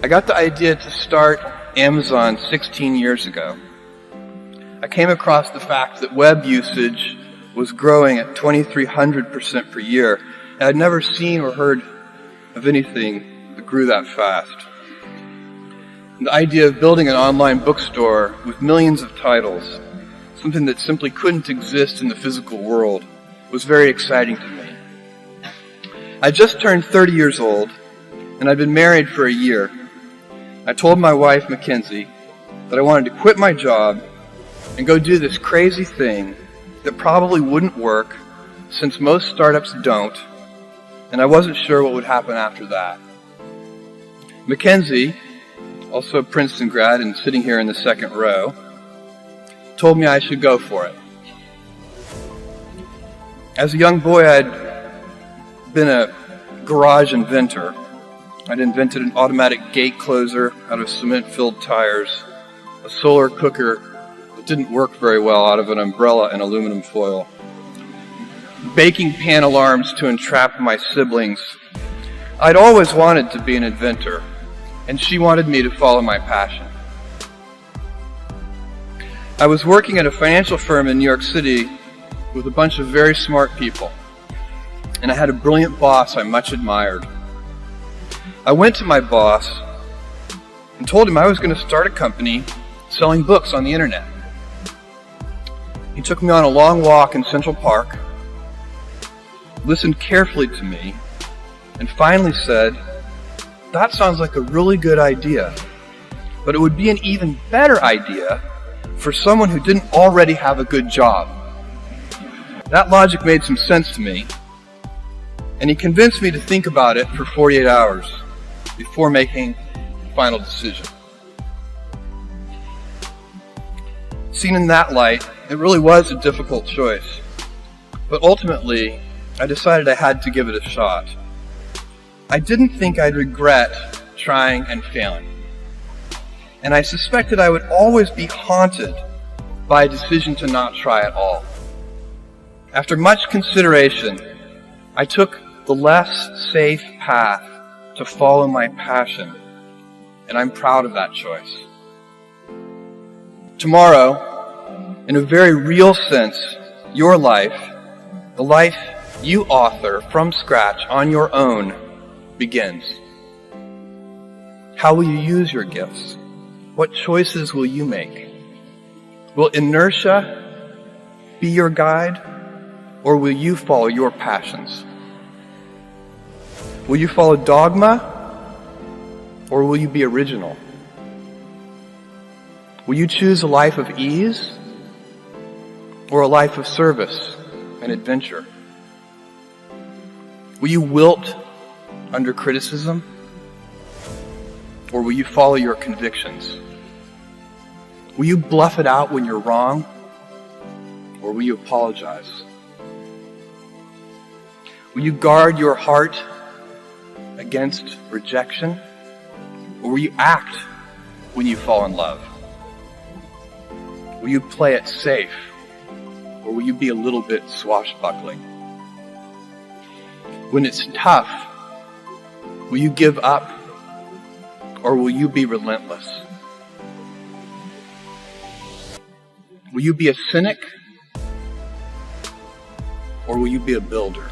I got the idea to start Amazon 16 years ago. I came across the fact that web usage was growing at 2,300% per year, and I'd never seen or heard of anything that grew that fast. And the idea of building an online bookstore with millions of titles, something that simply couldn't exist in the physical world, was very exciting to me. I just turned 30 years old, and I'd been married for a year. I told my wife, Mackenzie, that I wanted to quit my job and go do this crazy thing that probably wouldn't work, since most startups don't, and I wasn't sure what would happen after that. Mackenzie, also a Princeton grad and sitting here in the second row, told me I should go for it. As a young boy, I'd been a garage inventor. I'd invented an automatic gate closer out of cement-filled tires, a solar cooker that didn't work very well out of an umbrella and aluminum foil, baking pan alarms to entrap my siblings. I'd always wanted to be an inventor, and she wanted me to follow my passion. I was working at a financial firm in New York City with a bunch of very smart people, and I had a brilliant boss I much admired. I went to my boss and told him I was going to start a company selling books on the internet. He took me on a long walk in Central Park, listened carefully to me, and finally said, "That sounds like a really good idea, but it would be an even better idea for someone who didn't already have a good job." That logic made some sense to me, and he convinced me to think about it for 48 hours before making the final decision. Seen in that light, it really was a difficult choice, but ultimately, I decided I had to give it a shot. I didn't think I'd regret trying and failing, and I suspected I would always be haunted by a decision to not try at all. After much consideration, I took the less safe path to follow my passion, and I'm proud of that choice. Tomorrow, in a very real sense, your life, the life you author from scratch on your own, begins. How will you use your gifts? What choices will you make? Will inertia be your guide, or will you follow your passions? Will you follow dogma, or will you be original? Will you choose a life of ease, or a life of service and adventure? Will you wilt under criticism, or will you follow your convictions? Will you bluff it out when you're wrong, or will you apologize? Will you guard your heart against rejection, or will you act when you fall in love? Will you play it safe, or will you be a little bit swashbuckling? When it's tough, will you give up, or will you be relentless? Will you be a cynic, or will you be a builder?